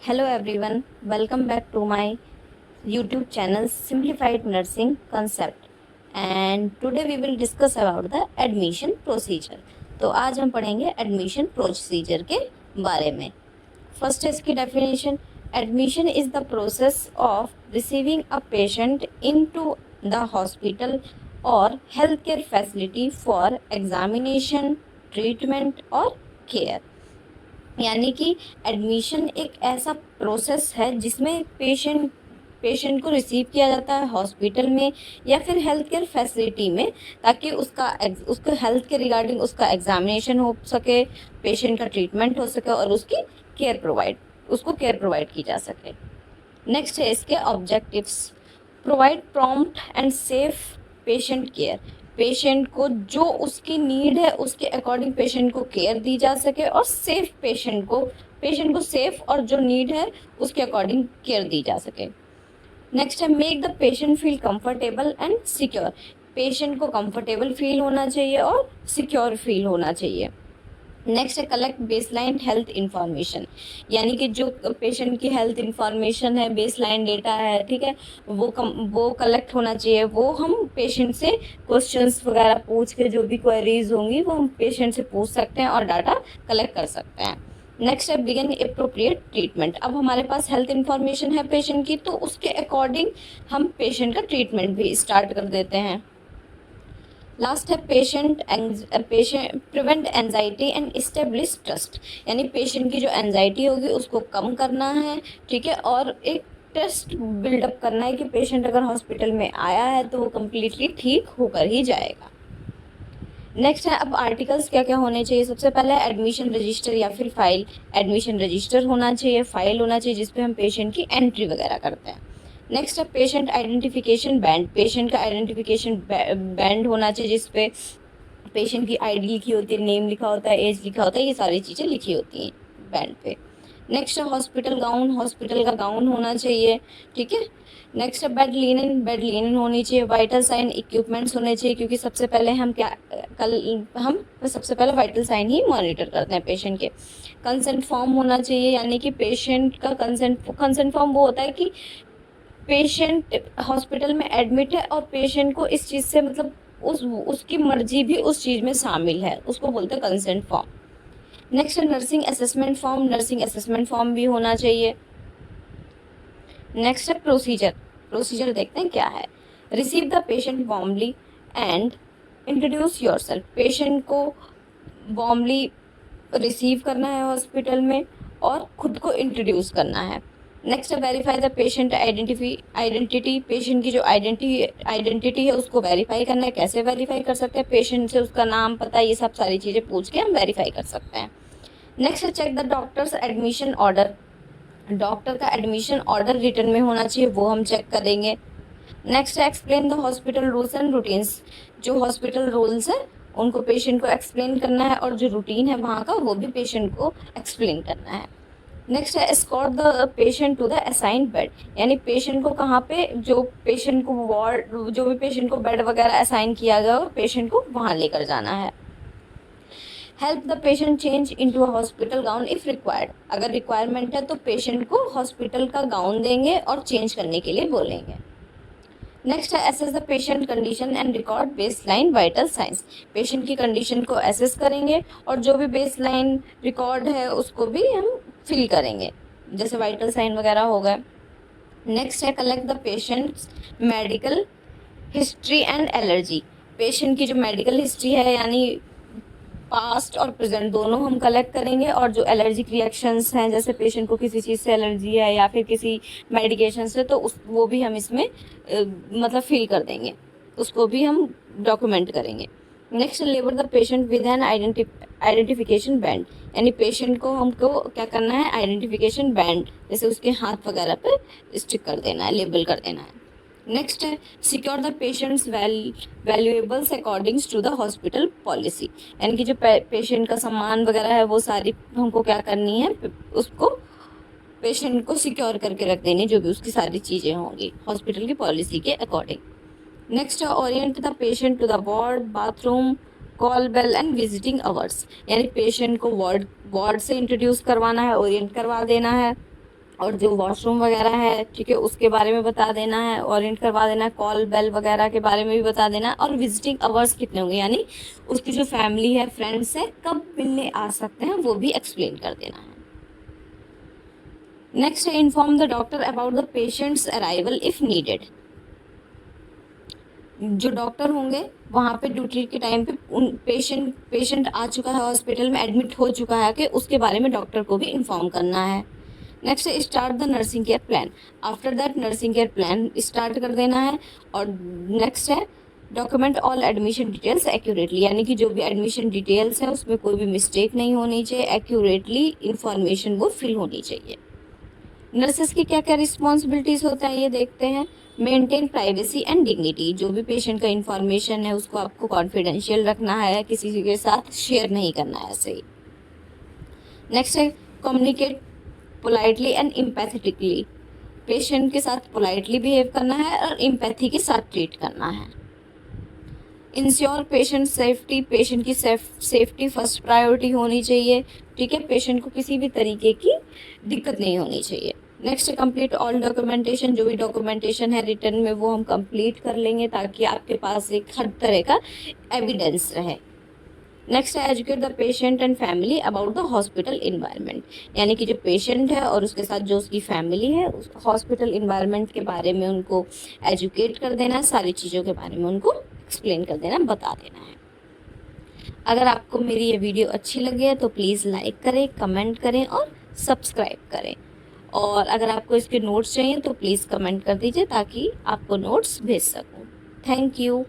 Hello everyone, welcome back to my YouTube channel Simplified Nursing Concept and today we will discuss about the admission procedure. तो आज हम पढ़ेंगे admission procedure के बारे में। First है इसकी definition. Admission is the process of receiving a patient into the hospital और health care facility for examination, treatment और केयर। यानी कि एडमिशन एक ऐसा प्रोसेस है जिसमें पेशेंट को रिसीव किया जाता है हॉस्पिटल में या फिर हेल्थ केयर फैसिलिटी में, ताकि उसका हेल्थ के रिगार्डिंग उसका एग्जामिनेशन हो सके, पेशेंट का ट्रीटमेंट हो सके और उसको केयर प्रोवाइड की जा सके। नेक्स्ट है इसके objectives. Provide prompt and safe patient care. Patient को जो उसकी नीड है उसके अकॉर्डिंग पेशेंट को केयर दी जा सके और सेफ पेशेंट को सेफ और जो नीड है उसके अकॉर्डिंग केयर दी जा सके। नेक्स्ट है make the patient feel comfortable and secure. Patient को कंफर्टेबल फील होना चाहिए और सिक्योर फील होना चाहिए। नेक्स्ट है कलेक्ट बेसलाइन हेल्थ इंफॉर्मेशन। यानी कि जो पेशेंट की हेल्थ इंफॉर्मेशन है, बेसलाइन डेटा है, ठीक है, वो कलेक्ट होना चाहिए। वो हम पेशेंट से क्वेश्चंस वगैरह पूछ के जो भी क्वेरीज होंगी वो हम पेशेंट से पूछ सकते हैं और डाटा कलेक्ट कर सकते हैं। नेक्स्ट है बिगिन अप्रोप्रिएट ट्रीटमेंट। अब हमारे पास हेल्थ इंफॉर्मेशन है पेशेंट की, तो उसके अकॉर्डिंग हम पेशेंट का ट्रीटमेंट भी स्टार्ट कर देते हैं। लास्ट है patient prevent anxiety and establish trust. यानी पेशेंट की जो एंजाइटी होगी उसको कम करना है, ठीक है, और एक ट्रस्ट बिल्डअप करना है कि पेशेंट अगर हॉस्पिटल में आया है तो वो कम्प्लीटली ठीक होकर ही जाएगा। नेक्स्ट है अब आर्टिकल्स क्या क्या होने चाहिए। सबसे पहले एडमिशन रजिस्टर या फिर फाइल। एडमिशन रजिस्टर होना चाहिए, फाइल होना चाहिए जिसपे हम पेशेंट की एंट्री वगैरह करते हैं। नेक्स्ट है पेशेंट आइडेंटिफिकेशन बैंड। पेशेंट का आइडेंटिफिकेशन बैंड होना चाहिए जिसपे पेशेंट की आईडी लिखी होती है, नेम लिखा होता है, एज लिखा होता है, ये सारी चीज़ें लिखी होती हैं बैंड पे। नेक्स्ट है हॉस्पिटल गाउन। हॉस्पिटल का गाउन होना चाहिए, ठीक है। नेक्स्ट है बेड लिनन होनी चाहिए। वाइटल साइन इक्विपमेंट्स होने चाहिए, क्योंकि सबसे पहले हम सबसे पहले वाइटल साइन ही मॉनिटर करते हैं पेशेंट के। कंसेंट फॉर्म होना चाहिए, यानी कि पेशेंट का कंसेंट फॉर्म वो होता है कि पेशेंट हॉस्पिटल में एडमिट है और पेशेंट को इस चीज़ से मतलब उसकी मर्जी भी उस चीज़ में शामिल है, उसको बोलते हैं कंसेंट फॉर्म। नेक्स्ट है nursing assessment form. Nursing assessment form भी होना चाहिए। नेक्स्ट है प्रोसीजर। प्रोसीजर देखते हैं क्या है। Receive the patient warmly and introduce yourself. Patient को वार्मली रिसीव करना है हॉस्पिटल में और खुद को इंट्रोड्यूस करना है। नेक्स्ट है verify the patient identity. Patient की जो आइडेंटिटी है उसको वेरीफाई करना है। कैसे वेरीफाई कर सकते हैं? पेशेंट से उसका नाम, पता, ये सब सारी चीज़ें पूछ के हम वेरीफाई कर सकते हैं। नेक्स्ट है check the doctors admission order. Doctor का एडमिशन ऑर्डर रिटर्न में होना चाहिए, वो हम चेक करेंगे। नेक्स्ट है explain the hospital rules and routines. जो हॉस्पिटल रूल्स है उनको पेशेंट को एक्सप्लेन करना है और जो रूटीन है वहाँ का वो भी पेशेंट को एक्सप्लेन करना है। नेक्स्ट है escort the patient to the assigned bed. यानी पेशेंट को कहाँ पे जो भी पेशेंट को बेड वगैरह असाइन किया गया हो, पेशेंट को वहाँ लेकर जाना है। Help the patient change into a hospital gown if required. अगर रिक्वायरमेंट है तो पेशेंट को हॉस्पिटल का गाउन देंगे और चेंज करने के लिए बोलेंगे। नेक्स्ट है assess the patient condition and record baseline vital signs. Patient की कंडीशन को एसेस करेंगे और जो भी बेसलाइन रिकॉर्ड है उसको भी हम फिल करेंगे, जैसे वाइटल साइन वगैरह हो गए। नेक्स्ट है collect the patients medical history and allergy. Patient की जो मेडिकल हिस्ट्री है यानी पास्ट और प्रेजेंट दोनों हम कलेक्ट करेंगे, और जो एलर्जिक रिएक्शंस हैं, जैसे पेशेंट को किसी चीज़ से एलर्जी है या फिर किसी मेडिकेशन से, तो वो भी हम इसमें मतलब फिल कर देंगे, उसको भी हम डॉक्यूमेंट करेंगे। Next labour the patient with N identification band. यानी पेशेंट को हमको क्या करना है, आइडेंटिफिकेशन बैंड जैसे उसके हाथ वगैरह पे स्टिक कर देना है, लेबल कर देना है। नेक्स्ट है secure the patient's valuables accordings to the hospital policy. यानी कि जो पेशेंट का सामान वगैरह है वो सारी हमको क्या करनी है, उसको पेशेंट को सिक्योर करके रख देनी, जो भी उसकी सारी चीज़ें होंगी हॉस्पिटल की पॉलिसी के अकॉर्डिंग। नेक्स्ट है orient the patient to the ward, bathroom, call bell and visiting hours. यानी पेशेंट को वार्ड से इंट्रोड्यूस करवाना है, ओरिएंट करवा देना है और जो वॉशरूम वगैरह है, ठीक है, उसके बारे में बता देना है, ओरिएंट करवा देना है, कॉल बेल वगैरह के बारे में भी बता देना है, और विजिटिंग आवर्स कितने होंगे, यानी उसकी जो फैमिली है, फ्रेंड्स है, कब मिलने आ सकते हैं, वो भी एक्सप्लेन कर देना है। नेक्स्ट है inform the doctor about the patients arrival if needed. जो डॉक्टर होंगे वहाँ पे ड्यूटी के टाइम पे उन पेशेंट आ चुका है, हॉस्पिटल में एडमिट हो चुका है, कि उसके बारे में डॉक्टर को भी इन्फॉर्म करना है। नेक्स्ट है start the nursing care plan. After that nursing care plan start कर देना है। और नेक्स्ट है document all admission details accurately, यानी कि जो भी एडमिशन डिटेल्स है उसमें कोई भी मिस्टेक नहीं होनी चाहिए, एक्यूरेटली इंफॉर्मेशन वो फिल होनी चाहिए। नर्सेस की क्या क्या रिस्पॉन्सिबिलिटीज होता है ये देखते हैं। मेंटेन प्राइवेसी एंड डिग्निटी, जो भी पेशेंट का इंफॉर्मेशन है उसको आपको कॉन्फिडेंशियल रखना है, किसी के साथ शेयर नहीं करना है ऐसे ही। नेक्स्ट है communicate politely and empathetically, patient के साथ पोलाइटली बिहेव करना है और एम्पैथी के साथ ट्रीट करना है। इंश्योर पेशेंट सेफ्टी, पेशेंट की सेफ्टी फर्स्ट प्रायोरिटी होनी चाहिए, ठीक है, पेशेंट को किसी भी तरीके की दिक्कत नहीं होनी चाहिए। नेक्स्ट कंप्लीट ऑल डॉक्यूमेंटेशन, जो भी डॉक्यूमेंटेशन है रिटर्न में वो हम कंप्लीट कर लेंगे ताकि आपके पास एक हर तरह का एविडेंस रहे। नेक्स्ट है educate the patient and family about the hospital environment, यानी कि जो पेशेंट है और उसके साथ जो उसकी फैमिली है उस हॉस्पिटल इन्वायरमेंट के बारे में उनको एजुकेट कर देना है, सारी चीज़ों के बारे में उनको एक्सप्लेन कर देना, बता देना है। अगर आपको मेरी ये वीडियो अच्छी लगी है तो प्लीज़ लाइक करें, कमेंट करें और सब्सक्राइब करें। और अगर आपको इसके नोट्स चाहिए तो प्लीज़ कमेंट कर दीजिए ताकि आपको नोट्स भेज सकूँ। Thank you.